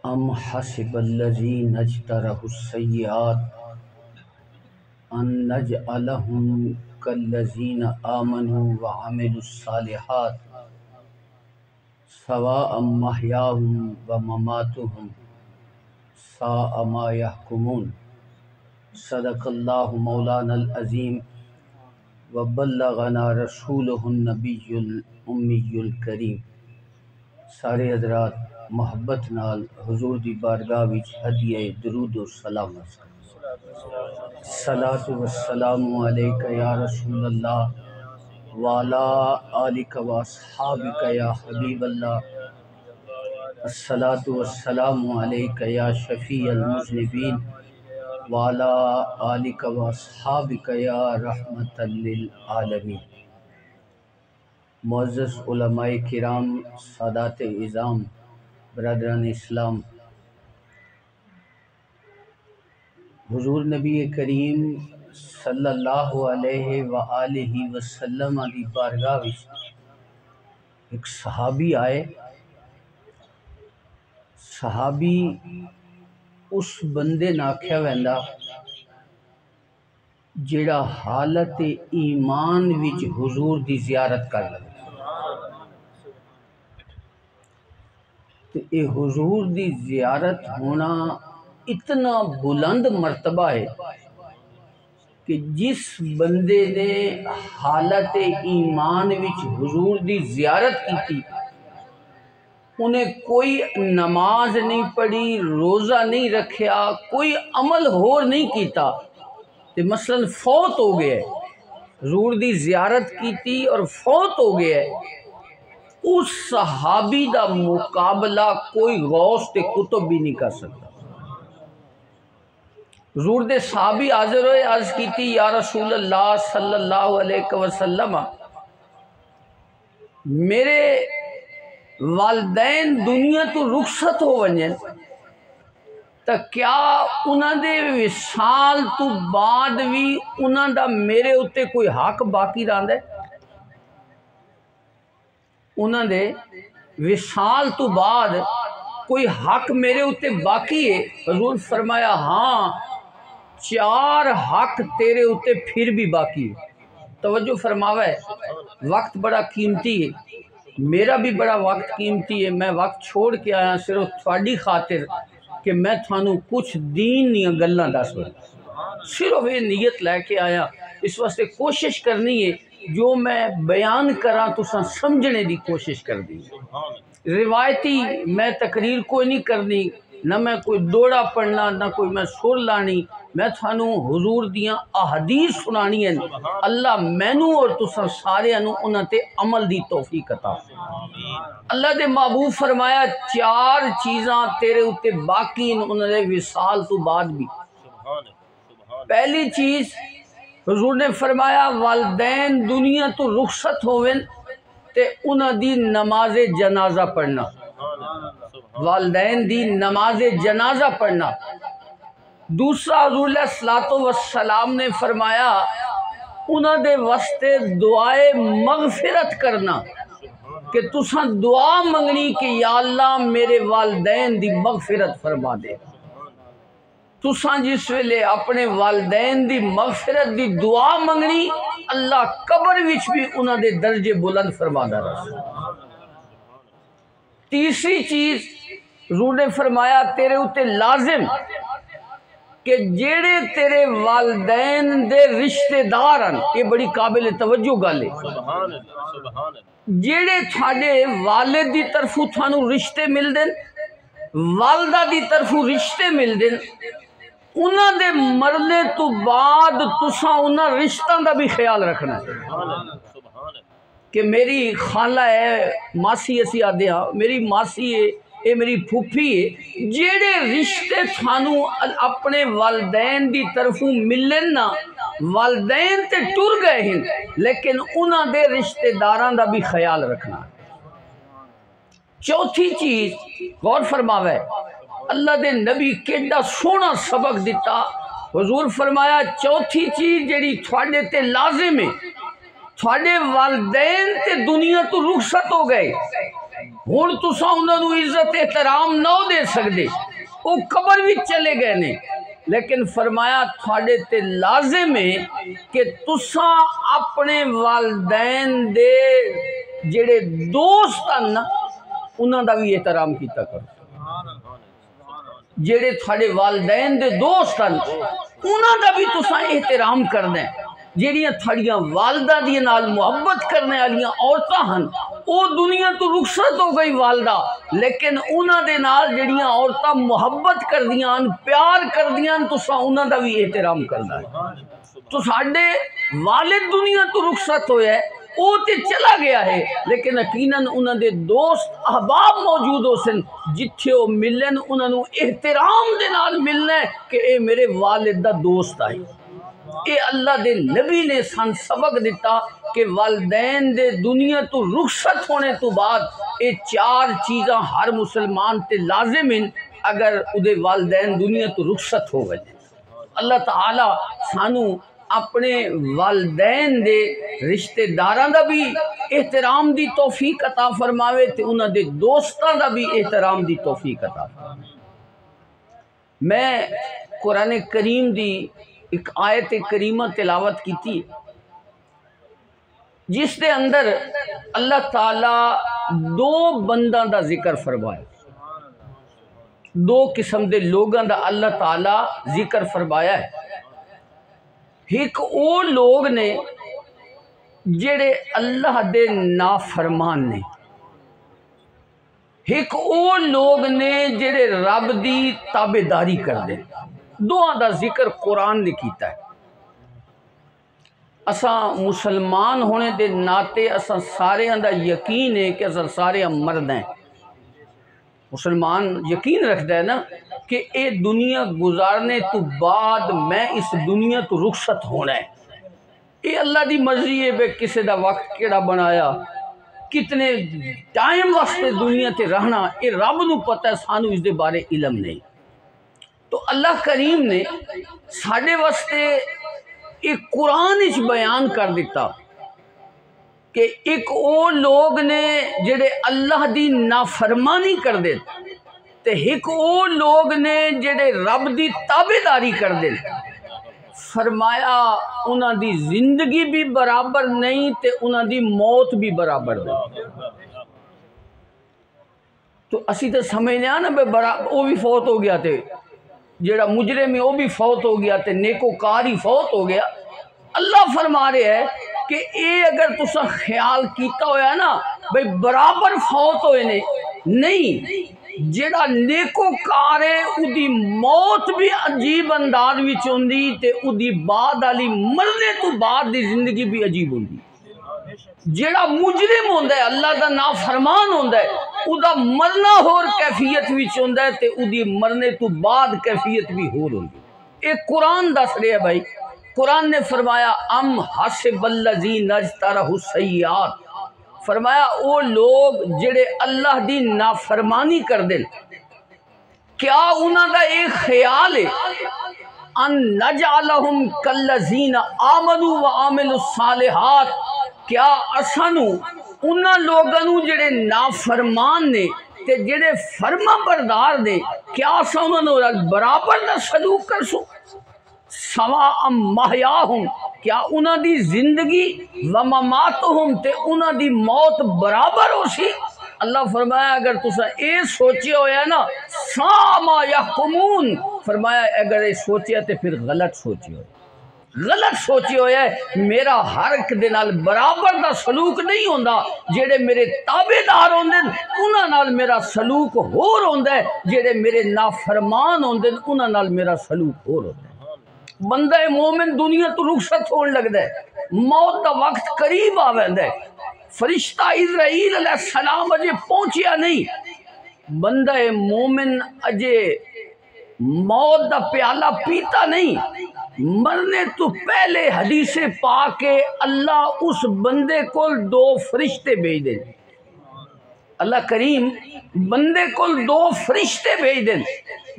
ام حسب الذین اجترحوا السیئات ان نجعلہم کالذین آمنوا وعملوا الصالحات سواء محیاہم ومماتہم ساء ما یحکمون۔ صدق اللہ مولانا العظیم وبلغنا رسولہ النبی الامی الکریم۔ سارے حضرات محبت نال حضور دی بارگاہ وچ ہدیہ درود و سلام عرض کریں۔ صلاۃ و السلام علیک یا رسول اللہ وعلی آلک و اصحابک یا حبیب اللہ۔ الصلاۃ والسلام علیک یا شفیع المذنبین وعلی آلک و اصحابک یا رحمۃ للعالمین۔ معزز علماء کرام، سادات اعظام، برادران اسلام، حضور نبی کریم صلی اللہ علیہ وآلہ وسلم دی بارگاہ وچ ایک صحابی آئے۔ صحابی اس بندے ناکھیا ویندا جیڑا حالت ایمان وچ حضور دی زیارت کر لے۔ تے اے حضور دی زیارت ہونا اتنا بلند مرتبہ ہے کہ جس بندے نے حالت ایمان وچ حضور دی زیارت کی انہیں کوئی نماز نہیں پڑھی، روزہ نہیں رکھیا، کوئی عمل ہور نہیں کیتا تے مثلا فوت ہو گیا ہے، حضور دی زیارت کیتی اور فوت ہو گیا ہے، اس صحابی دا مقابلہ کوئی غوث تے کتب بھی نہیں کر سکتا۔ حضور دے صحابی حاضر ہوئے، عرض کیتی یا رسول اللہ صلی اللہ علیہ وسلم، میرے والدین دنیا تو رخصت ہو ونجن تا کیا انہاں دے وصال تو بعد بھی انہاں دا میرے اتے کوئی حق باقی رہندا ہے؟ انہاں دے وصال تو بعد کوئی حق میرے اتے باقی ہے؟ حضور فرمایا ہاں، 4 حق تیرے اتے پھر بھی باقی ہے۔ توجہ فرماوا ہے، وقت بڑا قیمتی ہے، میرا بھی بڑا وقت قیمتی ہے۔ میں وقت چھوڑ کے آیا صرف تھوڑی خاطر کہ میں تھانوں کچھ دین دیاں گلاں دس دوں، صرف یہ نیت لے کے آیا۔ اس واسطے کوشش کرنی ہے جو میں بیان کراں تساں سمجھنے دی کوشش کرنی ہے۔ روایتی میں تقریر کوئی نہیں کرنی، نہ میں کوئی دوڑا پڑھنا، نہ کوئی میں سر لانی، میں تھانوں حضور دیاں احادیث سنانی ہیں۔ اللہ مینوں اور تساں سارے انہاں تے عمل دی توفیق عطا۔ اللہ دے محبوب فرمایا 4 چیزاں تیرے اتے باقی ہیں انہاں دے وصال تو بعد بھی۔ پہلی چیز حضور نے فرمایا والدین دنیا تو رخصت ہوئن تے انہاں دی نماز جنازہ پڑھنا، والدین دی نماز جنازہ پڑھنا۔ دوسرا حضور علیہ الصلوۃ والسلام نے فرمایا انہاں دے واسطے دعائے مغفرت کرنا، کہ تساں دعا منگنی کہ یا اللہ میرے والدین دی مغفرت فرما دے۔ تساں جس ویلے اپنے والدین دی مغفرت دی دعا منگنی، اللہ قبر وچ بھی انہاں دے درجے بلند فرمادا رہے۔ تیسری چیز حضور نے فرمایا تیرے اتے لازم کہ جیڑے تیرے والدین دے رشتہ دار ہیں، یہ بڑی قابل توجہ گل ہے، جیڑے تھاڑے والد دی طرفوں تھانوں رشتے مل دیں، والدہ دی طرفوں رشتے مل دیں، انہاں دے مرنے تو بعد تساں انہاں رشتہ دا بھی خیال رکھنا ہے کہ میری خالہ ہے، ماسی اسی آدھے ہاں، میری ماسی ہے، اے میری پھوپھی ہے، جیڑے رشتے تھانوں اپنے والدین دی طرفوں ملن نا، والدین تے ٹر گئے ہیں لیکن انہاں دے رشتہ داراں دا بھی خیال رکھنا۔ چوتھی چیز غور فرماوے، اللہ دے نبی کیڈا سونا سبق دیتا، حضور فرمایا چوتھی چیز جیڑی تھوڑے تے لازم ہے، تھوڑے والدین تے دنیا تو رخصت ہو گئے، ہن تساں انہاں نوں عزت احترام نہ دے سکدے، وہ قبر وچ چلے گئے نے، لیکن فرمایا تھوڑے تے لازم ہے کہ تساں اپنے والدین دے جڑے دوست ہیں نا انہاں دا بھی احترام کیتا کرو۔ جڑے تھوڑے والدین دے دوست ہیں انہاں دا بھی تساں احترام کرنا ہے۔ جڑیاں تھوڑیاں والدہ دی نال محبت کرنے والیاں عورتاں ہن او دنیا تو رخصت ہو گئی والدہ، لیکن انہاں دے نال جڑیاں عورتاں محبت کردیاں پیار کردیاں تساں انہاں دا بھی احترام کرنا ہے۔ تو ساڈے والد دنیا تو رخصت ہویا ہے، وہ تے چلا گیا ہے، لیکن یقیناً انہاں دے دوست احباب موجود ہو سن جتھے وہ ملن انہاں نوں احترام دے نال ملنا ہے کہ اے میرے والد دا دوست آئی۔ اے اللہ دے نبی نے سن سبق دیتا کہ والدین دے دنیا تو رخصت ہونے تو بعد اے چار چیزاں ہر مسلمان تے لازم ہیں اگر ادے والدین دنیا تو رخصت ہو گئے۔ اللہ تعالی سانو اپنے والدین دے رشتہ داراں دا بھی احترام دی توفیق عطا فرماوے تے انہاں دے دوستاں دا بھی احترام دی توفیق عطا فرماوے۔ میں قرآن کریم دی ایک آیت کریمہ تلاوت کی تھی جس دے اندر اللہ تعالی دو بنداں دا ذکر فرمایا، دو قسم دے لوگاں دا اللہ تعالی ذکر فرمایا ہے۔ ایک او لوگ نے جڑے اللہ دے نافرمان نے، ایک او لوگ نے جڑے رب دی تابعداری کر دے۔ دوہاں دا ذکر قرآن نے کیتا ہے۔ اساں مسلمان ہونے دے ناطے اساں سارے دا یقین ہے کہ اساں سارے مرد ہیں۔ مسلمان یقین رکھتا ہے نا کہ اے دنیا گزارنے تو بعد میں اس دنیا تو رخصت ہونا ہے۔ اے اللہ دی مرضی ہے بے کسے دا وقت کیڑا بنایا، کتنے ٹائم واسطے دنیا تے رہنا، اے رب نو پتہ ہے، سانو اس دے بارے علم نہیں۔ تو اللہ کریم نے ساڑھے واسطے ایک قرآن اچ بیان کر دیتا کہ ایک او لوگ نے جڑے اللہ دی نافرمانی کر دے تے ایک او لوگ نے جڑے رب دی تابعداری کر دے۔ فرمایا انہاں دی زندگی بھی برابر نہیں تے انہاں دی موت بھی برابر نہیں۔ تو اسی تو سمجھنے نا بے وہ بھی فوت ہو گیا تے جڑا مجرم ہے وہ بھی فوت ہو گیا تے نیکوکار ہی فوت ہو گیا۔ اللہ فرما رہے ہے کہ اے اگر تسا خیال کیتا ہویا نا بھئی برابر فوت ہوئے نے، نہیں، جڑا نیکوکار ہے ادی موت بھی عجیب انداز وچ ہوندی تے ادی بعد والی مرنے تو بعد دی زندگی بھی عجیب ہوندی۔ جڑا مجرم ہوندا ہے اللہ دا نافرمان ہوندا ہے ادا مرنا ہور کیفیت وچ ہوندا ہے تے ادی مرنے تو بعد کیفیت بھی ہور ہوندی۔ ایک قرآن دس رہے ہے بھائی، قرآن نے فرمایا ام حسب الذین اجترحوا السیئات، فرمایا او لوگ جڑے اللہ دی نافرمانی کر دیں کیا انہاں دا ایک خیال ہے ان نجعلہم کالذین آمنوا وعملوا الصالحات، کیا اسانو انہاں لوگاں جڑے نافرمان نے تے جڑے فرما بردار نے کیا اساں انہاں نال برابر دا سلوک کرسوں؟ سواء محیاہم، کیا انہاں دی زندگی ومماتہم تے انہاں دی موت برابر ہو سی؟ اللہ فرمایا اگر تسا اے سوچے ہویا نا ساء ما یحکمون، فرمایا اگر اے سوچے تے پھر غلط سوچے ہوئے، غلط سوچے ہویا ہے۔ میرا ہر ایک دے نال برابر دا سلوک نہیں ہوندا، جڑے میرے تابعدار ہوندے انہاں نال میرا سلوک ہور ہوندا ہے، جڑے میرے نافرمان ہوندے انہاں نال میرا سلوک ہور ہوندا ہے۔ بندہ مومن دنیا تو رخصت ہون لگدا ہے، موت دا وقت قریب آویندا ہے، فرشتہ اسرائیل علیہ السلام اجے پہنچیا نہیں، بندہ مومن اجے موت دا پیالہ پیتا نہیں، مرنے تو پہلے حدیث پاک اللہ اس بندے کو دو فرشتے بھیج دیں، اللہ کریم بندے کو دو فرشتے بھیج دیں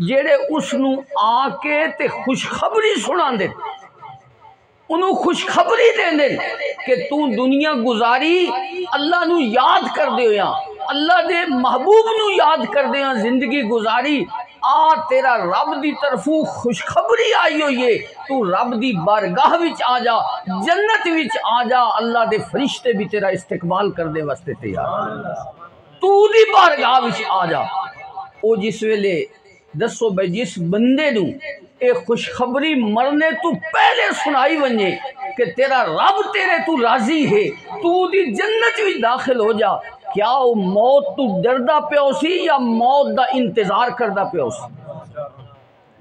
جڑے اس نو آ کے تے خوشخبری سنا دیں، انہوں خوشخبری دیں دیں کہ تو دنیا گزاری اللہ نو یاد کر دے ہویا، اللہ دے محبوب نو یاد کر دیاں زندگی گزاری آ تیرا رب دی طرفوں خوشخبری آئی ہوئی تو رب دی بارگاہ وچ آ جا جنت وچ آ جا اللہ دے فرشتے بھی تیرا استقبال کرنے واسطے تیار تو دی بارگاہ وچ آ جا او جس ویلے دسو بھائی جس بندے نو اے خوشخبری مرنے تو پہلے سنائی ونجے کہ تیرا رب تیرے تو راضی ہے تو دی جنت وچ داخل ہو جا کیا وہ موت تو ڈردا پیو سی یا موت دا انتظار کردا پیو سی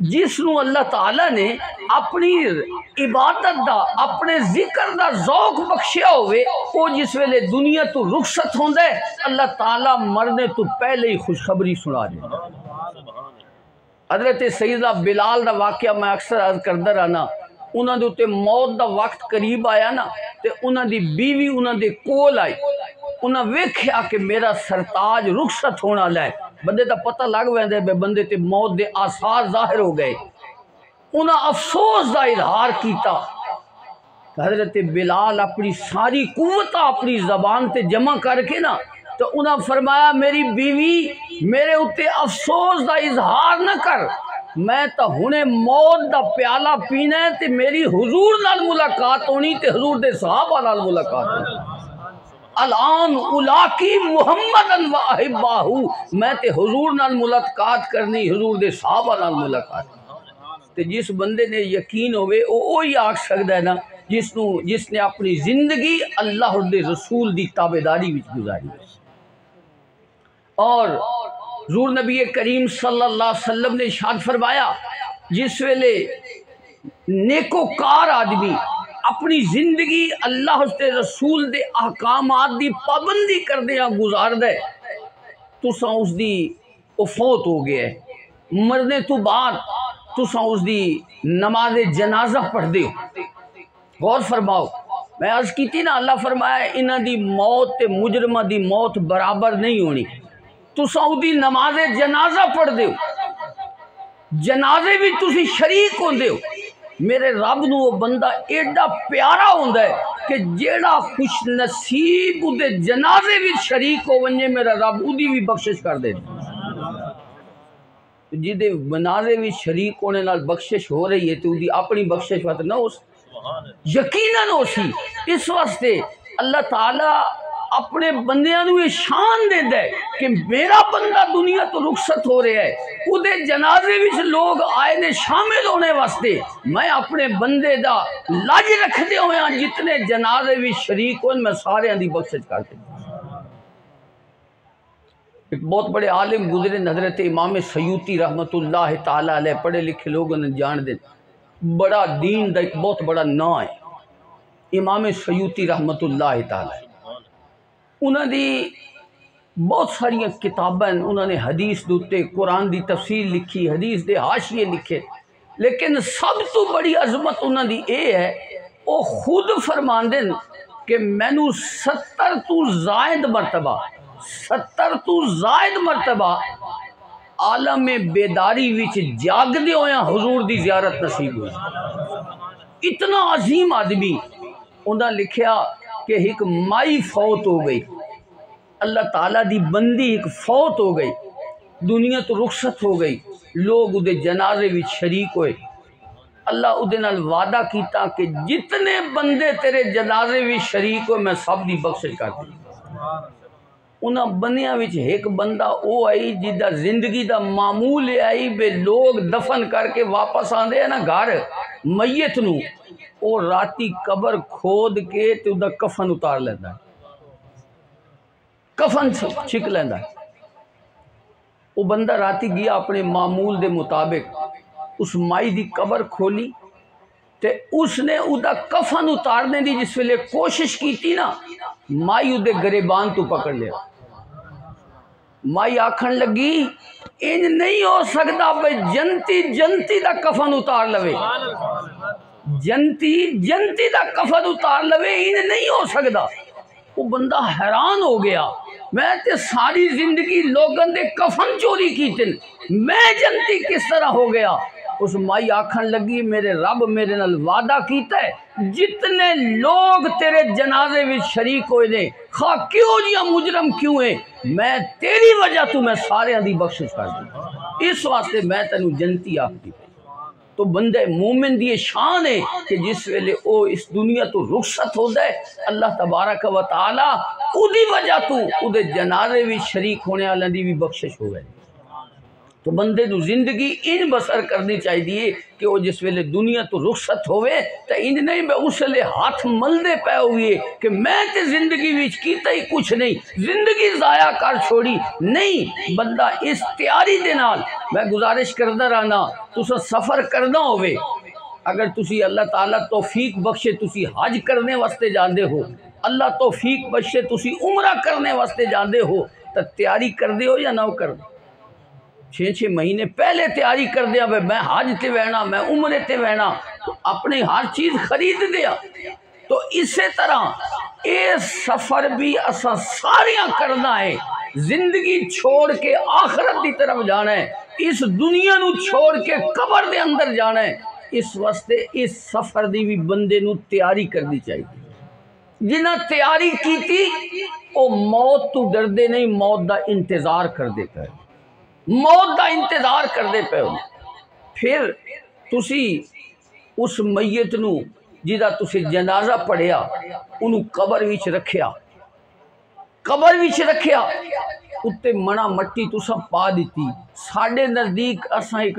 جس نو اللہ تعالی نے اپنی عبادت دا اپنے ذکر دا ذوق بخشیا ہوئے وہ جس ویلے دنیا تو رخصت ہوندا ہے اللہ تعالی مرنے تو پہلے ہی خوشخبری سنا دے حضرت سیدہ بلال دا واقعہ میں اکثر عرض کردا رہنا انہاں دے تے موت دا وقت قریب آیا نا تے انہاں دی بیوی انہاں دے کول آئی انہاں ویکھیا کہ میرا سرتاج رخصت ہونا لے بندے دا پتہ لگ ویندے بے بندے تے موت دے آثار ظاہر ہو گئے انہاں افسوس دا اظہار کیتا حضرت بلال اپنی ساری قوت اپنی زبان تے جمع کر کے نا تو انہاں فرمایا میری بیوی میرے اتے افسوس دا اظہار نہ کر میں تا ہنے موت دا پیالہ پینا ہے تے میری حضور نال ملاقات ہونی تے حضور دے صحابہ نال ملاقات ہونی الان الاکی محمدن و احباہو میں تے حضور نال ملاقات کرنی حضور دے صحابہ نال ملاقات تے جس بندے نے یقین ہوئے اوہی آکھ سکدا ہے نا جس نے اپنی زندگی اللہ دے رسول دی تابعداری وچ گزاری اور حضور نبی کریم صلی اللہ علیہ وسلم نے ارشاد فرمایا جس ویلے نیکوکار آدمی اپنی زندگی اللہ دے رسول دے احکامات دی پابندی کردیا گزار دے تساں اس دی فوت ہو گیا ہے مرنے تو بعد تساں اس دی نماز جنازہ پڑھ دے غور فرماؤ میں عرض کی تھی نا اللہ فرمایا انہاں دی موت تے مجرمہ دی موت برابر نہیں ہونی تساں دی نماز جنازہ پڑھ دیو جنازے بھی تسی شریک ہوں دیو میرے رب نو وہ بندہ ایڈا پیارا ہوندا ہے کہ جیڑا خوش نصیب دے جنازے بھی شریک ہو ونجے میرا رب اودی بھی بخشش کر دے جدے جنازے بھی شریک ہونے نال بخشش ہو رہی ہے تو اودی اپنی بخشش وقت نہ ہو یقیناً ہو سی اس واسطے اللہ تعالی اپنے بندیاں نو یہ شان دیندا ہے کہ میرا بندہ دنیا تو رخصت ہو رہا ہے اودے جنازے وچ لوگ آئے نے شامل ہونے واسطے میں اپنے بندے دا لاج رکھدے ہویاں جتنے جنازے وچ شریک ہون میں سارے دی بخشش کر دے ایک بہت بڑے عالم گزرے حضرت امام سیوطی رحمت اللہ تعالی علیہ پڑھے لکھے لوگوں نے جان دے بڑا دین دا ایک بہت بڑا نام ہے امام سیوطی رحمت اللہ تعالی انہوں نے بہت ساری کتابیں انہوں نے حدیث دوتے قرآن دی تفسیر لکھی حدیث دے حاشیے لکھے لیکن سب تو بڑی عظمت انہوں دی اے ہے وہ خود فرماندے کہ مینو 70 تو زائد مرتبہ عالم بیداری وچ جاگ دے ہویا حضور دی زیارت نصیب ہوئی اتنا عظیم آدمی انہوں نے لکھیا کہ ایک مائی فوت ہو گئی اللہ تعالیٰ دی بندی ایک فوت ہو گئی دنیا تو رخصت ہو گئی لوگ ادھے جنازے بھی شریک ہوئے اللہ ادھے نال وعدہ کیتا کہ جتنے بندے تیرے جنازے بھی شریک ہوئے میں سب دی بخشش کر دی انہاں بندیاں وچ ایک بندہ او آئی جدہ زندگی دا معمول آئی بے لوگ دفن کر کے واپس آندے ہیں نا گھر میت نو او راتی قبر کھود کے تے دا کفن اتار لیندہ ہے کفن چھک لیندہ ہے وہ بندہ راتی گیا اپنے معمول دے مطابق اس مائی دی قبر کھولی تے اس نے ادا کفن اتارنے دی جس ویلے کوشش کی تھی نا مائی ادے گریبان تو پکڑ لیا مائی آکھن لگی انج نہیں ہو سکتا بھئی جنتی دا کفن اتار لوے جنتی دا کفن اتار لوے انج نہیں ہو سکتا وہ بندہ حیران ہو گیا میں تے ساری زندگی لوگوں دے کفن چوری کی تن میں جنتی کس طرح ہو گیا اس مائی آکھن لگی میرے رب میرے نال وعدہ کیتا ہے جتنے لوگ تیرے جنازے میں شریک ہوئے نے خواہ کیوں جیا مجرم کیوں ہے میں تیری وجہ تو میں سارے دی بخشش کر دوں اس واسطے میں تینوں جنتی آکھتی پئی تو بندے مومن دی شان ہے کہ جس ویلے او اس دنیا تو رخصت ہو دے اللہ تبارک و تعالی او دی وجہ تو او دے جنازے بھی شریک ہونے والے دی بھی بخشش ہوئے تو بندے نو زندگی ان بسر کرنی چاہیے کہ وہ جس ویلے دنیا تو رخصت ہوئے تو ان نہیں میں اس لئے ہاتھ ملدے پہ ہوئے کہ میں تے زندگی ویچ کیتا ہی کچھ نہیں زندگی ضائع کر چھوڑی نہیں بندہ اس تیاری دے نال میں گزارش کردہ رہنا تسا سفر کرنا ہوئے اگر تسی اللہ تعالیٰ توفیق بخشے تسی حج کرنے واسطے جاندے ہو اللہ توفیق بخشے تسی عمرہ کرنے واسطے جاندے ہو تو تیاری کر دے ہو یا نہ کر دے 6 مہینے پہلے تیاری کر دیا میں حج تے وینا میں عمرے تے وینا تو اپنی ہر چیز خرید دیا تو اسی طرح اے سفر بھی اسا ساریاں کرنا ہے زندگی چھوڑ کے آخرت دی طرف جانا ہے اس دنیا نو چھوڑ کے قبر دے اندر جانا ہے اس واسطے اس سفر دی بھی بندے نو تیاری کرنی چاہیے جنہ تیاری کی تھی وہ موت تو ڈردے نہیں موت دا انتظار کر دیتا ہے موت دا انتظار کر دے پہ ہوں پھر تسی اس میت نو جدا تسی جنازہ پڑھیا انہوں قبر ویچ رکھیا اتے منا مٹی تو سب پا دیتی ساڑھے نزدیک اساں ایک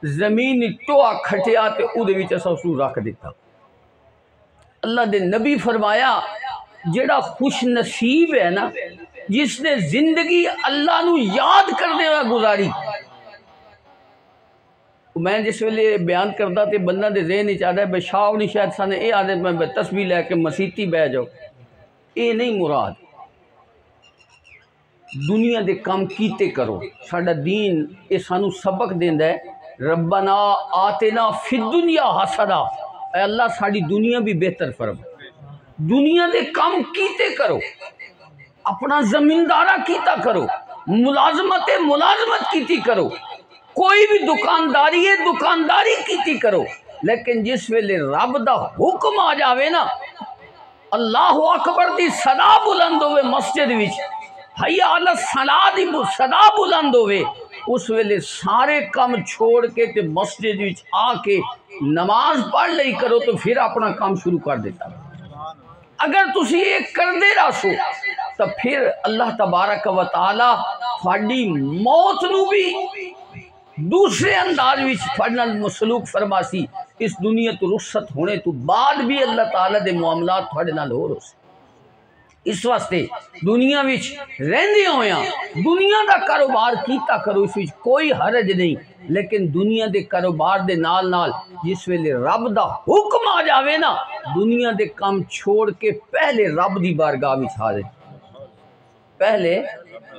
زمین ٹوہ کھٹیا تے او دے ویچ اساں اسو رکھ دیتا اللہ دے نبی فرمایا جیڑا خوش نصیب ہے نا جس نے زندگی اللہ نو یاد کرنے ہوئے گزاری میں جس ویلے بیان کرتا تے بندہ دے ذہن ہی چاہتا ہے بے شاہ نہیں شاید سانے اے عادت میں تسبیح لے کے مسیتی بہ جاؤ اے نہیں مراد دنیا دے کام کیتے کرو ساڑھا دین اے سانو سبق دیندہ ہے ربنا آتنا فی الدنیا حسنا اے اللہ ساڑھی دنیا بھی بہتر فرما دنیا دے کام کیتے کرو اپنا زمیندارہ کیتا کرو ملازمت کیتی کرو کوئی بھی دکانداری ہے دکانداری کیتی کرو لیکن جس ویلے رب دا حکم آ جاوے نا اللہ اکبر دی صدا بلند ہوئے مسجد وچ حیا علی الصلاۃ دی صدا بلند ہوئے اس ویلے سارے کام چھوڑ کے تے مسجد وچ آ کے نماز پڑھ لئی کرو تو پھر اپنا کام شروع کر دیتا اگر تسی ایک کر دے راسو تو پھر اللہ تبارک و تعالی تھوڑی موت نو بھی دوسرے انداز وچ تھوڑا سلوک فرماسی اس دنیا تو رخصت ہونے تو بعد بھی اللہ تعالی دے معاملات تھوڑے نال ہو رہے اس واسطے دنیا وچ رہندے ہویاں دنیا دا کاروبار کیتا کرو اس وچ کوئی حرج نہیں لیکن دنیا دے کاروبار دے نال نال جس ویلے رب دا حکم آ جاوے نا دنیا دے کام چھوڑ کے پہلے رب دی بارگاہ وچ حاضر پہلے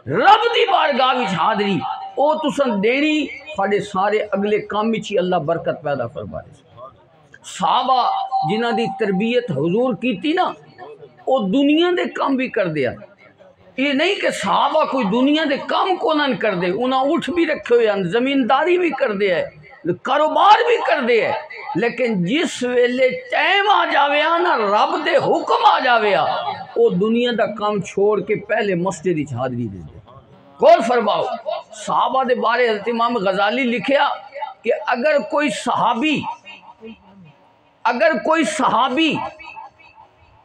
رب دی بارگاہ وچ حاضری او تسن دینی تھوڑے سارے اگلے کام وچ ہی اللہ برکت پیدا فرمائے صحابہ جنہ دی تربیت حضور کیتی نا وہ دنیا دے کام بھی کر دیا یہ نہیں کہ صحابہ کوئی دنیا دے کام کو نہ کر دے انہاں اٹھ بھی رکھے ہوئے ہیں زمینداری بھی کر دیا ہے کاروبار بھی کر دیا ہے لیکن جس ویلے ٹائم آ جاوے نا رب دے حکم آ جاوے وہ دنیا دا کام چھوڑ کے پہلے مسجد وچ حاضری دے دے غور فرماؤ صحابہ دے بارے حضرت امام غزالی لکھیا کہ اگر کوئی صحابی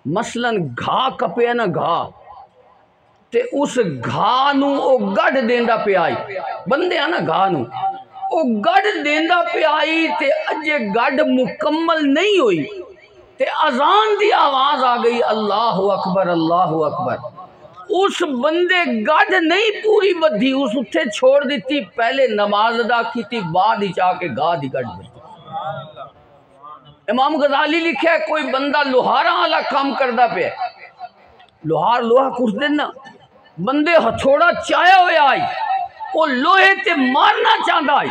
مثلا گھا کپیا نا گھا تے اس گھا نو او گڑھ دیندا پہ آئی بندے آنا گھا نو او گڑھ دیندا پہ آئی تے اجے گڑھ مکمل نہیں ہوئی تے اذان دی آواز آ گئی اللہ اکبر اللہ اکبر اس بندے گڑھ نہیں پوری بدھی اس اتھے چھوڑ دیتی پہلے نماز ادا کی تھی بعد ہی چاہ کے گھا دی گڑھ بدھی امام غزالی لکھا ہے کوئی بندہ لوہارا والا کام کردا پہ لوہار لوہا کچھ دینا بندے ہتھوڑا چایا ہوئے آئی وہ لوہے تے مارنا چاہتا آئی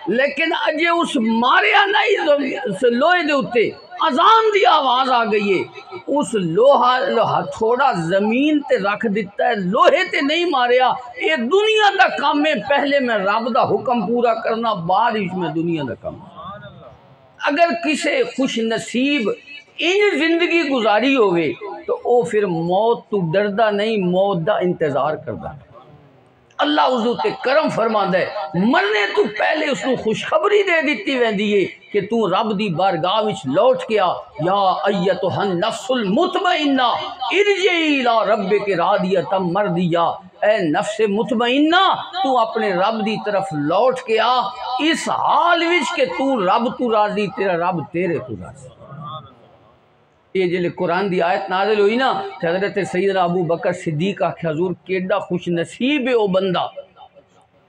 لیکن اجے اس ماریا نہیں لوہے دے اتے اذان دی آواز آ گئی ہے، اس لوہا تھوڑا زمین تے رکھ دیتا ہے، لوہے تے نہیں ماریا، یہ دنیا دا کام ہے، پہلے میں رب دا حکم پورا کرنا، بعد اس میں دنیا دا کام۔ اگر کسی خوش نصیب ان زندگی گزاری ہوئے تو او پھر موت تو ڈردا نہیں، موت دا انتظار کردا۔ اللہ حضور تے کرم فرماندا ہے، مرنے تو پہلے اس کو خوشخبری دے دیتی ویندی ہے کہ تو رب دی بارگاہ وچ لوٹ کے آ، یا ایتھا النفس المطمئنہ ارجعی الی ربک راضیۃ مرضیہ، اے نفس مطمئنہ تو اپنے رب دی طرف لوٹ کے آ، اس حال وچ کہ تو رب تو راضی، تیرا رب تیرے تو راضی۔ یہ جلے قرآن دی آیت نازل ہوئی نا، حضرت سیدنا ابو بکر صدیق آکھے حضور کیڈا خوش نصیب ہے او بندہ۔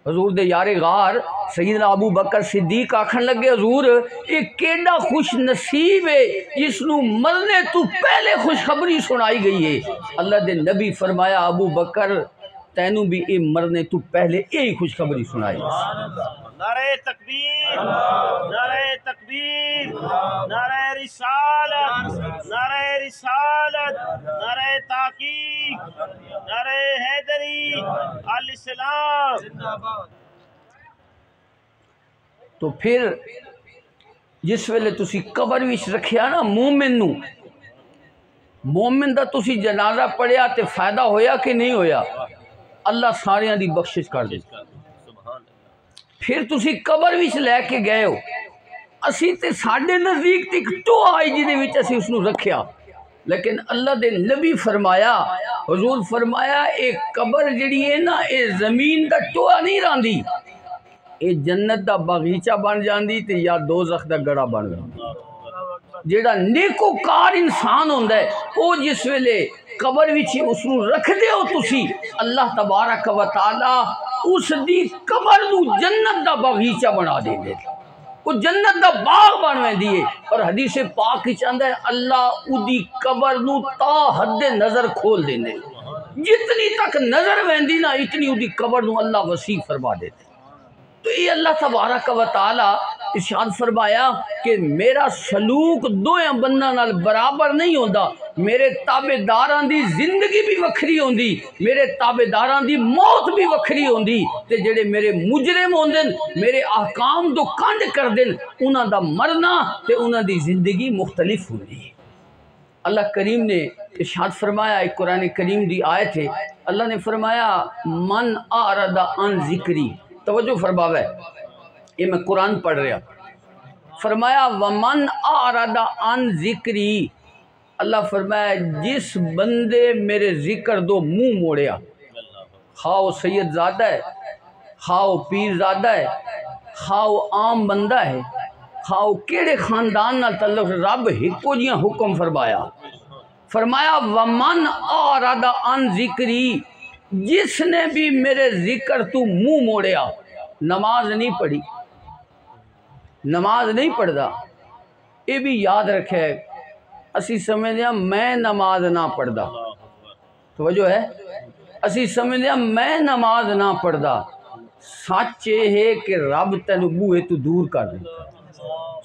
حضور دے یار غار سیدنا ابو بکر صدیق آکھن لگے حضور یہ کیڈا خوش نصیب ہے جس نو مرنے تو پہلے خوشخبری سنائی گئی ہے۔ اللہ دے نبی فرمایا ابو بکر تینوں بھی اے مرنے تو پہلے یہی خوشخبری سنائی۔ نعرہ تکبیر، نعرہ تکبیر، نعرہ رسالت، نعرہ رسالت، نعرہ تحقیق، نعرہ حیدری، الاسلام۔ تو پھر جس ویلے تسی قبر وچ رکھیا نا مومن نو، مومن دا تسی جنازہ پڑھیا تے فائدہ ہویا کہ نہیں ہویا؟ اللہ ساریاں دی بخشش کر دے۔ پھر تسی قبر وچ لے کے گئے ہو، اسی تے ساڈے نزدیک تے ایک ٹوہ آئی جدے وچ اسی اس نو رکھیا، لیکن اللہ دے نبی فرمایا، حضور فرمایا اے قبر جڑی ہے نا اے زمین دا ٹوہ نہیں راندی، اے جنت دا باغیچہ بن جاندی تے یا دوزخ دا گڑا بن جاندی۔ جیڑا نیکوکار انسان ہوندا ہے او جس ویلے قبر وچ اس نو رکھ دے ہو تسی، اللہ تبارک و تعالی اس دی قبر نو جنت دا باغیچہ بنا دے دے، وہ جنت دا باغ بن ویندی ہے۔ اور حدیث پاک وچ آندا ہے اللہ او دی قبر نو تا حد نظر کھول دیندے، جتنی تک نظر ویندی نا اتنی او دی قبر نو اللہ وسیع فرما دیتے۔ تو یہ اللہ تبارک و تعالی ارشاد فرمایا کہ میرا سلوک دویاں بنداں نال برابر نہیں ہوندا، میرے تابعداراں دی زندگی بھی وکھری ہوندی، میرے تابعداراں دی موت بھی وکھری ہوندی، تے جڑے میرے مجرم ہوندن میرے احکام تو کنڈ کر دن انہاں دا مرنا تے انہاں دی زندگی مختلف ہوندی۔ اللہ کریم نے ارشاد فرمایا، ایک قرآن کریم دی آیت ہے، اللہ نے فرمایا من اعرض عن ذکری، توجہ فرماوے یہ میں قرآن پڑھ رہا، فرمایا ومن اعرض عن ذکری، اللہ فرمایا جس بندے میرے ذکر دو منہ موڑیا، خواہ سید زادہ ہے، خواہ پیر زادہ ہے، خواہ عام بندہ ہے، خواہ کیڑے خاندان نہ تعلق، رب ہکو جیاں حکم فرمایا، فرمایا ومن اعرض عن ذکری، جس نے بھی میرے ذکر تو منہ موڑیا، نماز نہیں پڑھی، نماز نہیں پڑھدا، یہ بھی یاد رکھے اسی سمجھدے ہیں میں نماز نہ پڑھدا، توجہ ہے، اسی سمجھدے ہیں میں نماز نہ پڑھدا، سچ یہ ہے کہ رب تینو بوئے تو دور کر دیتا،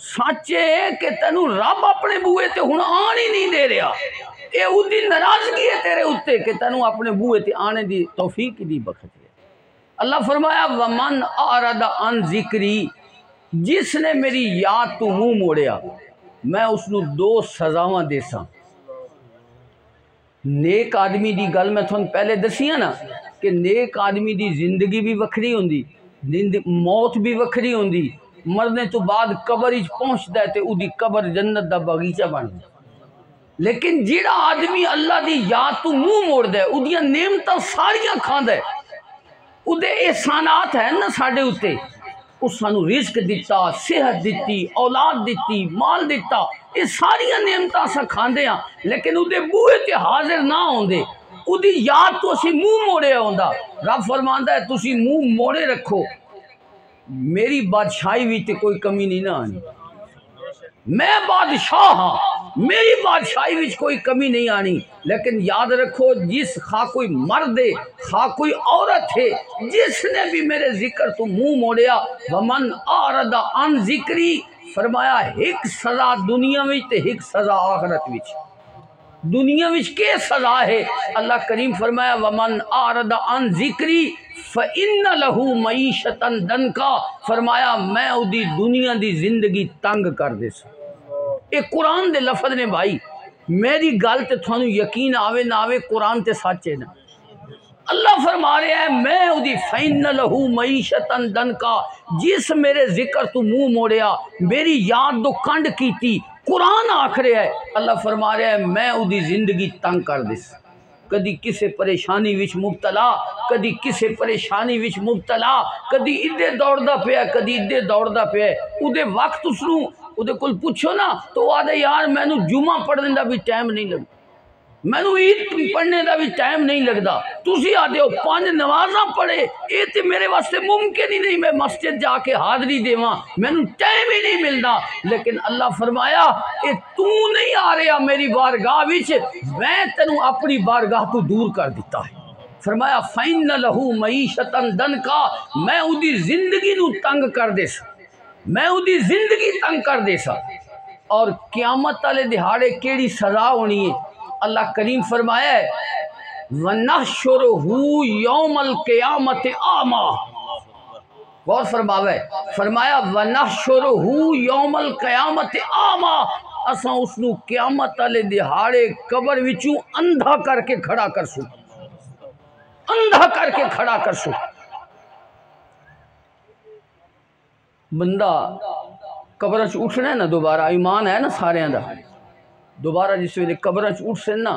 سچ یہ ہے کہ تینو رب اپنے بوئے تے ہن آن ہی نہیں دے رہا، اے اودی ناراضگی ہے تیرے اتے کہ تینو اپنے بوئے تے آنے دی توفیق دی بخش ہے۔ اللہ فرمایا ومن اعرض عن ذکری، جس نے میری یاد تو منہ موڑیا میں اس نو دو سزاواں دیساں۔ نیک آدمی دی گل میں تھون پہلے دسیاں نا کہ نیک آدمی دی زندگی بھی وکھری ہوندی، موت بھی وکھری ہوندی، مرنے تو بعد قبر وچ پہنچدا ہے تے او دی قبر جنت دا باغیچہ بن جائے۔ لیکن جیڑا آدمی اللہ دی یاد تو منہ موڑ دے او دیاں نعمتاں ساریاں کھاندا ہے، او دے احسانات ہیں نا ساڈے اتے، اس سانو رزق دیتا، صحت دیتی، اولاد دیتی، مال دیتا، یہ ساریاں نعمتاں اساں کھاندے ہاں، لیکن او دے بوئے تے حاضر نہ ہوندے، او دی یاد تو اسی منہ موڑے ہوندا۔ رب فرماندا ہے تسی منہ موڑے رکھو، میری بادشاہی وچ کوئی کمی نہیں نہ آنی، میں بادشاہ ہاں، میری بادشاہی وچ کوئی کمی نہیں آنی، لیکن یاد رکھو جس خواہ کوئی مرد ہے خواہ کوئی عورت ہے، جس نے بھی میرے ذکر تو منہ موڑیا ومن اعرض عن ذکری، فرمایا ایک سزا دنیا وچ تے ایک سزا آخرت وچ۔ دنیا وچ کے سزا ہے؟ اللہ کریم فرمایا ومن اعرض عن ذکری فإن له معیشتا ضنکا، فرمایا میں اودی دنیا دی زندگی تنگ کر دے سا۔ یہ قرآن دے لفظ نے بھائی، میری گل تے تھانوں یقین آوے نہ آوے قرآن تے سچ ہے نا۔ اللہ فرما رہا ہے میں اودی فإن له معیشتا ضنکا، جس میرے ذکر تو منہ موڑیا، میری یاد تو کنڈ کیتی، قرآن آکھ رہا ہے، اللہ فرما رہا ہے میں اودی زندگی تنگ کر دس۔ کدی کسے پریشانی وچ مبتلا، کدی کسے پریشانی وچ مبتلا، کدی ادھے دوڑدا پیا کدی ادھے دوڑدا پیا، اودے وقت اسنوں اودے کول پوچھو نا تو آدھے یار مینوں جمعہ پڑھنے دا بھی ٹائم نہیں لگتا، مینوں عید پڑھنے دا بھی ٹائم نہیں لگتا، تسی آدھے ہو 5 نمازاں پڑھے، یہ تے میرے واسطے ممکن ہی نہیں، میں مسجد جا کے حاضری دیواں، مینوں ٹائم ہی نہیں ملتا۔ لیکن اللہ فرمایا اے تو نہیں آ رہا میری بارگاہ وچ، میں تینوں اپنی بارگاہ تو دور کر دیتا ہے۔ فرمایا فإن له معیشتا ضنکا، میں اودی زندگی نو تنگ کر دے سا، میں اودی زندگی تنگ کر دے سا۔ اور قیامت والے دہاڑے کیڑی سزا ہونی ہے؟ اللہ کریم فرمایا ہے وَنَحْشُرُهُ يَوْمَ الْقِيَامَةِ أَعْمَى، غور فرماوے، فرمایا وَنَحْشُرُهُ يَوْمَ الْقِيَامَةِ أَعْمَى، اساں اس نو قیامت والے دہاڑے قبر وچوں اندھا کر کے کھڑا کرسوں، اندھا کر کے کھڑا کرسوں۔ بندہ قبر چ اٹھنا ہے نا دوبارہ، ایمان ہے نا سارے دا، دوبارہ جس ویلے قبر چ اٹھ سے نا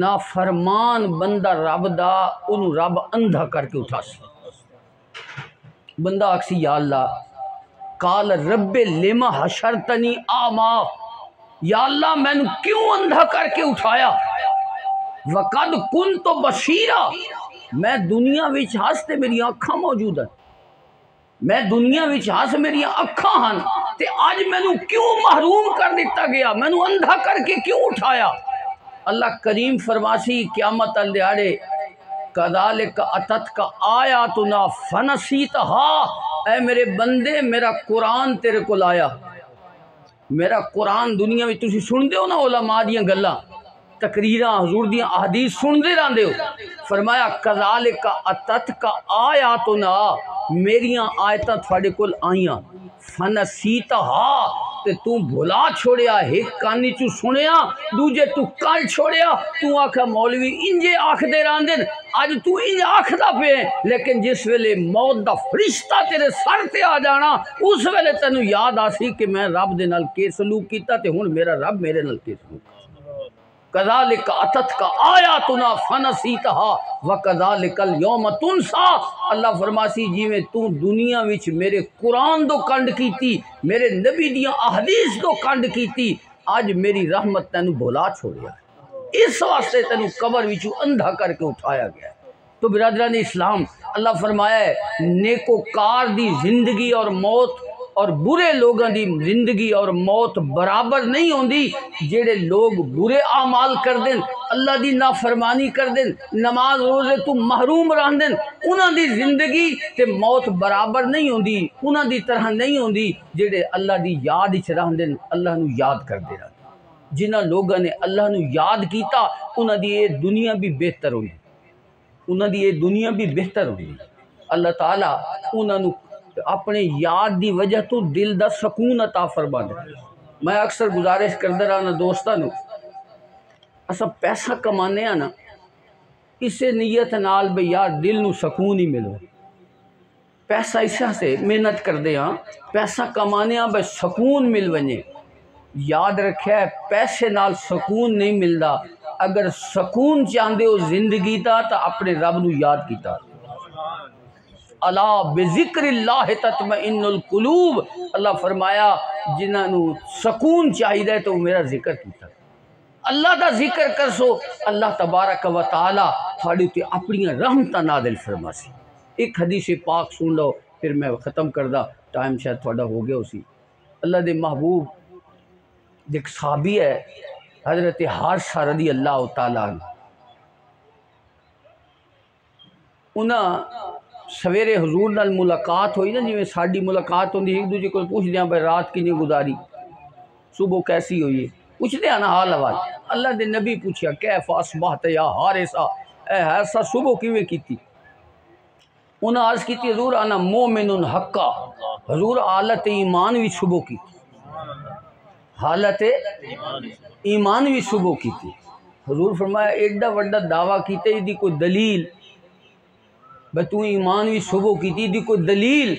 نافرمان بندہ رب دا انہوں رب اندھا کر کے اٹھا سی۔ بندہ آکسی یا اللہ قال رب لما حشرتنی آما، یا اللہ میں نے کیوں اندھا کر کے اٹھایا؟ وقد کنت بصیرا، میں دنیا وچ ہستے میری آنکھاں موجود ہیں، میں دنیا وچ ہس میری اکھاں ہن، تے آج مینوں کیوں محروم کر دیتا گیا، مینوں اندھا کر کے کیوں اٹھایا؟ اللہ کریم فرماسی قیامت الدہاڑے کذالک اتتک آیاتنا فنسیتہا، اے میرے بندے میرا قرآن تیرے کول آیا، میرا قرآن دنیا میں تسی سن دے ہو نا علماء دیاں گلاں تقریراں حضور دیاں احادیث سن دے رہندے ہو، فرمایا کذالک اتتک آیاتنا، میریاں آیتاں تھوڑے کول آئیاں، فنسیتہا، تے تو بھلا چھوڑیا، ایک کانی چو سنیا دوجے تو کل چھوڑیا، تو آکھا مولوی انجے آکھ دے راندن، آج تو انج آکھ دا پہ، لیکن جس ویلے موت دا فرشتہ تیرے سر تے آ جانا اس ویلے تینوں یاد آسی کہ میں رب دے نال کے سلوک کیتا تے ہن میرا رب میرے نال کے سلوک کیتا۔ کذالک اتتک آیاتنا فنسیتہا وکذالک اليوم تنسا، اللہ فرماسی جی میں تو دنیا وچ میرے قرآن دو کنڈ کیتی، میرے نبی دیاں احادیث دو کنڈ کیتی، آج میری رحمت تینوں بھولا چھوڑیا ہے، اس واسطے تینوں قبر وچوں اندھا کر کے اٹھایا گیا ہے۔ تو برادران اسلام اللہ فرمایا ہے نیکوکار دی زندگی اور موت اور برے لوگوں دی زندگی اور موت برابر نہیں ہوندی، جڑے لوگ برے اعمال کر دیں، اللہ دی نافرمانی کر دیں، نماز روزے تو محروم رہن دیں، انہاں دی زندگی تے موت برابر نہیں ہوندی، انہاں دی طرح نہیں ہوندی جڑے اللہ دی یاد وچ رہن دیں، اللہ نو یاد کردے رہن۔ جنہاں لوگوں نے اللہ نو یاد کیتا انہاں دی یہ دنیا بھی بہتر ہوئی، انہاں دی یہ دنیا بھی بہتر ہوئی، اللہ تعالیٰ انہاں نو اپنے یاد دی وجہ تو دل دا سکون عطا فرما دے۔ میں اکثر گزارش کردہ رہا نا دوستاں نو، اسا پیسہ کمانے ہیں نا اسے نیت نال بے یار دل نو سکون ہی ملو، پیسہ اس سے محنت کر دے ہاں پیسہ کمانے ہاں بے سکون مل ونجے، یاد رکھے پیسے نال سکون نہیں ملدا، اگر سکون چاہندے ہو زندگی دا تو اپنے رب نو یاد کیتا، الا بذکر اللہ تطمئن القلوب، اللہ فرمایا جنہاں نو سکون چاہیے تو میرا ذکر کیتا، اللہ دا ذکر کر سو اللہ تبارک و تعالی تھوڑی تے اپنی رحمتاں نازل فرماسی۔ ایک حدیث پاک سن لو پھر میں ختم کردہ، ٹائم شاید تھوڑا ہو گیا اسی۔ اللہ دے محبوب ایک صحابی ہے حضرت حارثہ رضی اللہ تعالیٰ عنہ، انہاں سویرے حضور نال ملاقات ہوئی نا، جی ساڈی ملاقات ہوندی ایک دوجے کو پوچھ دیا بھائی رات کی نہیں گزاری، صبح کیسی ہوئی ہے، پوچھ دیا نا حال حوال۔ اللہ دے نبی پوچھا کیف اصبحت یا حارثہ، اے حارثہ صبح کیویں کیتی؟ انہاں عرض کیتی حضور انا مومن حقا، حضور حالت ایمان بھی صبح کی، حالت ایمان بھی صبح کی تھی۔ حضور فرمایا ایڈا وڈا دعویٰ کیتے دی کوئی دلیل، بھئی تو ایمان بھی صبح کی تھی دی کوئی دلیل؟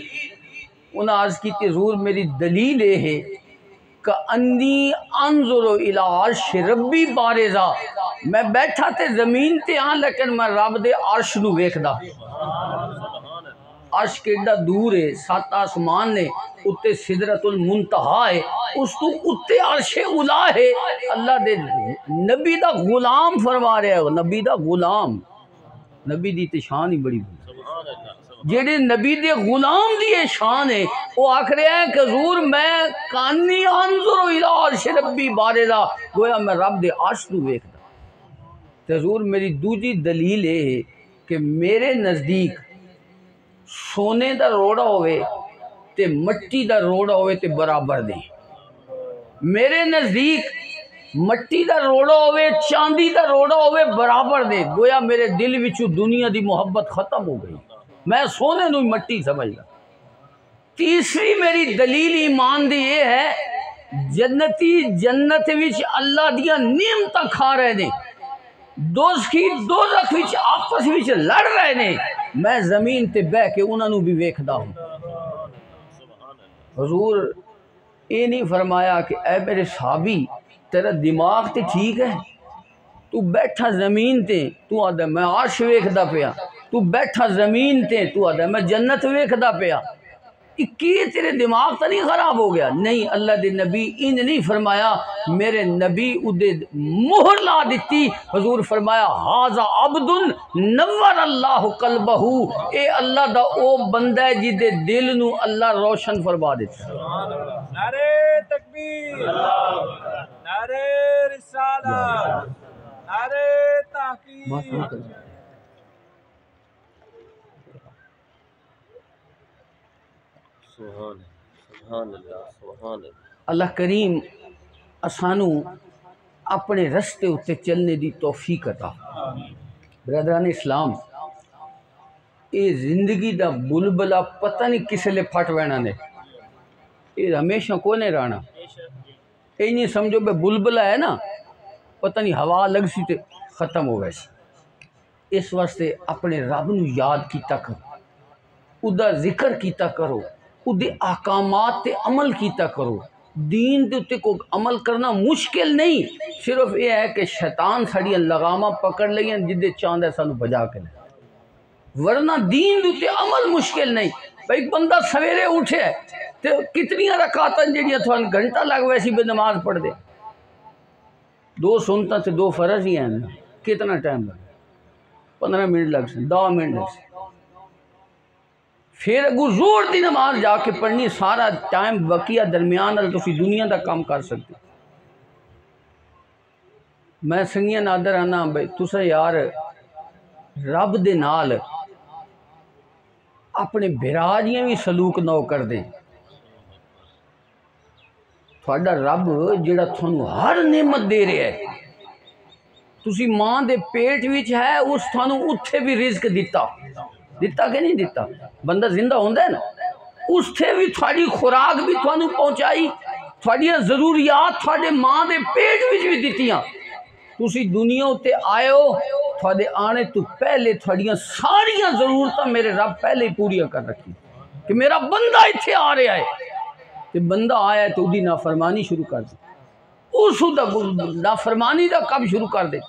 انہاں عرض کیتی حضور میری دلیل یہ ہے کہ انی انظر الی عرش ربی بارزا، میں بیٹھا تے زمین تے ہاں لیکن میں رب دے عرش نو ویکھدا۔ عرش کیڈا دور ہے، 7 آسمان نے، اتے سدرۃ المنتہا ہے، اس تو اتے عرش اولا ہے۔ اللہ دے نبی دا غلام فرما رہا ہے، نبی دا غلام، نبی دی تے شان ہی بڑی جیڑے نبی دے غلام دی شان ہے، وہ آکھ رہے ہیں کہ حضور میں کانی انظر الی عرش ربی بارزا، گویا میں رب دے عرش نو ویکھدا۔ تے حضور میری دوجی دلیل ہے کہ میرے نزدیک سونے دا روڑا ہوئے تے مٹی دا روڑا ہوئے تے برابر دے، میرے نزدیک مٹی دا روڑا ہوئے چاندی دا روڑا ہوئے برابر دے، گویا میرے دل وچوں دنیا دی محبت ختم ہو گئی، میں سونے نو مٹی سمجھدا۔ تیسری میری دلیل ایمان دی یہ ہے جنتی جنت وچ اللہ دیا نعمتاں کھا رہے نے، دوزخی دوزخ وچ آپس وچ لڑ رہے نے، میں زمین تے بہ کے انہاں نو بھی ویکھدا ہوں۔ حضور یہ نہیں فرمایا کہ اے میرے صحابی تیرا دماغ تے ٹھیک ہے، تو بیٹھا زمین تے تو آدھا میں عرش ویکھدا پیا، تو بیٹھا زمین تے تو آدھا میں جنت ویکھدا پیا، کی تیرے دماغ تو نہیں خراب ہو گیا؟ نہیں، اللہ دے نبی ان نہیں فرمایا، میرے نبی ادے مہر لا دیتی۔ حضور فرمایا ھذا عبد نور اللہ قلبہ، اے اللہ دا او بندہ ہے جدے دل نو اللہ روشن فرما دیتا۔ نعرہ تکبیر، نعرہ رسالت، نعرہ تحقیق۔ سبحان اللہ، سبحان اللہ۔ اللہ کریم اسانو اپنے رستے اتے چلنے دی توفیق عطا۔ برادران اسلام، یہ زندگی دا بلبلا پتہ نہیں کس لئے پھٹ وینا نے، یہ ہمیشہ کونے رہنا، یہ نہیں سمجھو بے بلبلا ہے نا، پتہ نہیں ہوا لگ سی تے ختم ہو ویسی۔ اس واسطے اپنے رب نو یاد کیتا کرو، ادا ذکر کیتا کرو، ادھے احکامات تے عمل کیتا کرو۔ دین دے اتے کو عمل کرنا مشکل نہیں، صرف یہ ہے کہ شیطان ساڑی لگامہ پکڑ لگیں جدے چاندہ سانو بجا کے لیں، ورنہ دین دے اتے عمل مشکل نہیں۔ ایک بندہ سویرے اٹھے تے کتنی رکعتاں جڑیاں تھوڑا گھنٹہ لگ ویسی بے نماز پڑھ دے، 2 سنتاں تے 2 فرض ہی ہیں، کتنا ٹائم لگے؟ 15 منٹ لگ سے، 10 منٹ لگ سے، پھر اگو زور دی نماز جا کے پڑھنی، سارا ٹائم بقیہ درمیان ہے تو اسی دنیا دا کام کر سکتے۔ میں سنگیاں نادر آنا بھائی تسا یار رب دے نال اپنے براجیاں بھی سلوک نو کر دیں، تھوڑا رب جڑا تھانو ہر نعمت دے رہے ہے، تسی ماں دے پیٹ وچ ہے اس تھانو اتھے بھی رزق دیتا کہ نہیں دیتا؟ بندہ زندہ ہوندہ ہے نا، اس تھے بھی تھوڑی خوراک بھی تھانو پہنچائی، تھوڑی ضروریات تھوڑے ماں دے پیٹ وچ بھی دیتیاں، تسی دنیا تے آئے ہو، تھوڑے آنے تو پہلے تھوڑیاں ساریاں ضرورتاں میرے رب پہلے ہی پوریا کر رکھی کہ میرا بندہ اتھے آ رہا ہے، کہ بندہ آیا ہے تو دی نافرمانی شروع کر دی، اس نافرمانی دا کب شروع کر دے۔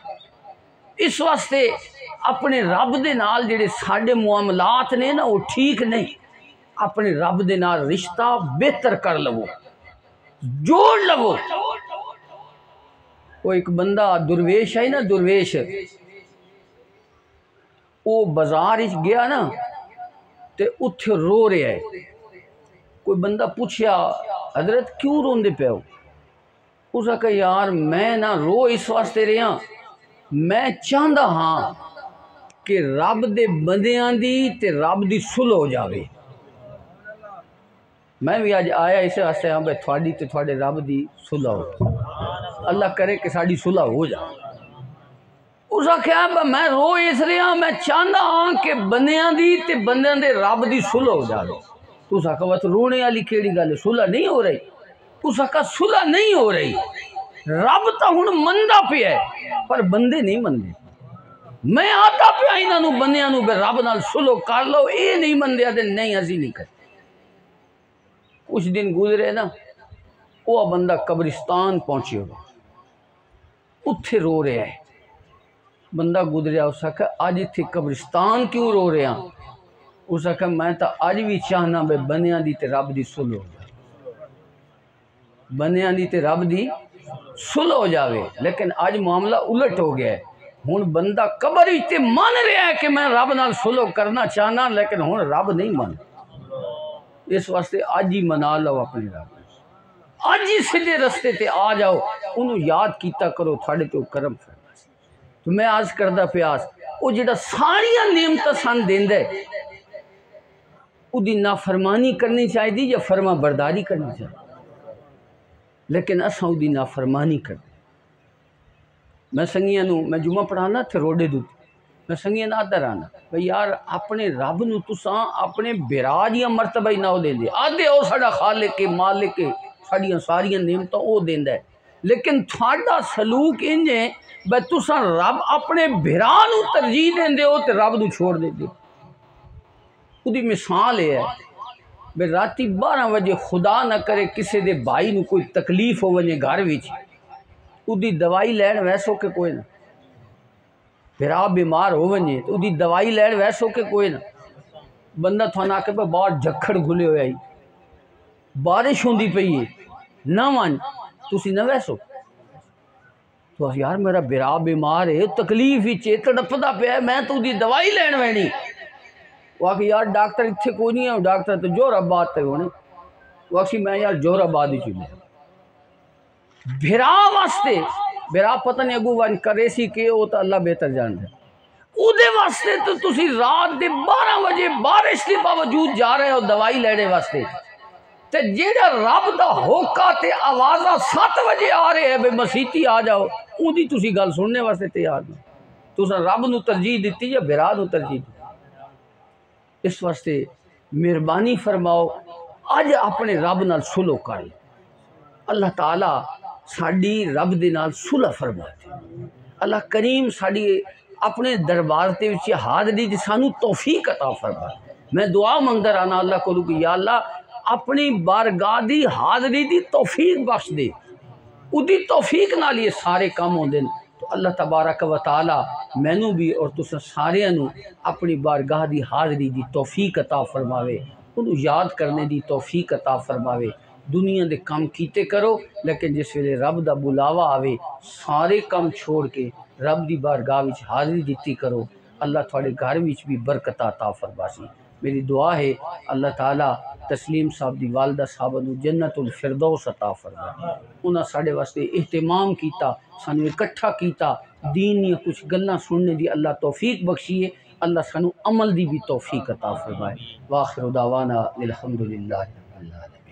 اس واسطے اپنے رب دے نال جڑے ساڈے معاملات نے نا وہ ٹھیک نہیں، اپنے رب دے نال رشتہ بہتر کر لو، جوڑ لو۔ وہ ایک بندہ درویش ہے نا، درویش وہ بازار گیا نا تے اتھے رو رہا ہے، کوئی بندہ پوچھیا حضرت کیوں روندے پہ ہو؟ اس نے کہا یار میں نہ رو اس واسطے رہا، میں چاہتا ہاں کہ رب دے بندیاں دی تے رب دی صلح ہو جاوے۔ میں بھی آج آیا اس واسطے ہاں بھائی تھوڑی تے تھوڑے رب دی صلح ہو، اللہ کرے کہ ساڑی صلح ہو جائے۔ اس آخیا میں رو اس رہا میں چاہتا ہاں کہ بندیاں دی تے بندیاں دے رب دی صلح ہو جائے۔ تو اس آخیا رونے والی کیڑی گل ہے، صلح نہیں ہو رہی؟ اس آخیا صلح نہیں ہو رہی، رب تو ہن مندا پیا ہے پر بندے نہیں مندے۔ میں آتا پیا انہاں نوں بندیاں نوں رب نال صلح کر لو، اے نہیں مندیا تے نہیں اسی نہیں کرتے۔ کچھ دن گزرے نا، وہ بندہ قبرستان پہنچے ہوگا، اتھے رو رہا ہے۔ بندہ گزریا، اس آخیا آج اتھے قبرستان کیوں رو رہا؟ اس آخیا میں تو اج بھی چاہنا بے بندیاں دی تے رب دی صلح ہو جائے، بندیاں دی تے رب دی صلح ہو جاوے، لیکن آج معاملہ الٹ ہو گیا ہے۔ ہن بندہ قبر وچ تے مان رہا ہے کہ میں رب نال صلح کرنا چاہنا، لیکن ہن رب نہیں مان۔ اس واسطے آج ہی منا لو اپنے رب، آج ہی سیدھے رستے تے آ جاؤ، انہوں یاد کیتا کرو، تھوڑے تو کرم فرما۔ تو میں آج کردہ پیاس وہ جڑا ساریاں نعمتاں سان دیندا ہے، او دی نافرمانی کرنی چاہیے یا فرما برداری کرنی چاہیے؟ لیکن اساں او دی نافرمانی کر۔ میں سنگیاں نوں میں جمعہ پڑھانا تھے روڈے دو، میں سنگیاں نہ آدھا رہنا بھئی یار اپنے رب نو تساں اپنے براج یا مرتبہ ہی نہ دے دے، آدھے او ساڈا خالق کے مالک کے ساڑیاں ساریاں نعمتاں او دیندا ہے، لیکن تھوڑا سلوک انج ہے بھئی تساں رب اپنے بھرا نو ترجیح دیندے ہو تے رب نو چھوڑ دیندے ہو۔ او دی مثال ہے بھئی راتی 12 بجے خدا نہ کرے کسے دے بھائی نو کوئی تکلیف ہو ونجے گھر وچ، او دی دوائی لین ویسو کہ کوئی نہ، بھرا بیمار ہو ونجے تو دی دوائی لین ویسو کہ کوئی نہ، بندہ تھوڑا کہ باہر جکھڑ گھلے ہوئے آئی، بارش ہوندی پئی ہے نہ ون تسی نہ ویسو تو یار میرا بھرا بیمار ہے، تکلیف ہی تڑپدا پیا ہے، میں تو دی دوائی لین وینی۔ وہ آخی یار ڈاکٹر اتھے کوئی نہیں ہے، ڈاکٹر تو جوہر آباد تے ہونے۔ وہ آخی میں یار جوہر آباد ہی چلے بھرا واسطے، بھرا پتہ نہیں اگو ون کرے سی کہ وہ تو اللہ بہتر جان ہے، او دے واسطے تو تسی رات دے 12 بجے بارش کے باوجود جا رہے ہو دوائی لینے واسطے، تے جیڑا رب دا ہوکا تے آوازہ 7 بجے آ رہے ہیں بے مسیتی آ جاؤ، او دی تسی گل سننے واسطے تیار نہیں، تساں رب نو ترجیح دیتی یا بھرا نو ترجیح دیتی؟ اس واسطے مہربانی فرماؤ اج اپنے رب نال صلح کر لیں۔ اللہ تعالیٰ ساڈی رب دے نال صلح فرماتے، اللہ کریم ساڈی اپنے دربار تے وچ حاضری دی سانو توفیق عطا فرما۔ میں دعا منگدا رہنا اللہ کو کہ یا اللہ اپنی بارگاہ دی حاضری دی توفیق بخش دے، اودی توفیق نال یہ سارے کام ہوندے نے۔ تو اللہ تبارک و تعالی مینوں بھی اور تساں ساریاں نوں اپنی بارگاہ دی حاضری دی توفیق عطا فرماوے، انہوں یاد کرنے دی توفیق عطا فرماوے۔ دنیا دے کام کیتے کرو، لیکن جس ویلے رب دا بلاوا آوے سارے کام چھوڑ کے رب دی بارگاہ وچ حاضری دیتی کرو، اللہ تھوڑے گھر وچ بھی برکت عطا فرماسی۔ میری دعا ہے اللہ تعالیٰ تسلیم صاحب دی والدہ صاحبہ نو جنت الفردوس عطا فرمائے، انہاں ساڑے واسطے اہتمام کیتا، سانو اکٹھا کیتا، دین یا کچھ گلاں سننے دی اللہ توفیق بخشیے، اللہ سانو عمل دی بھی توفیق عطا فرمائے۔ وآخر دعوانا الحمدللہ رب العالمین۔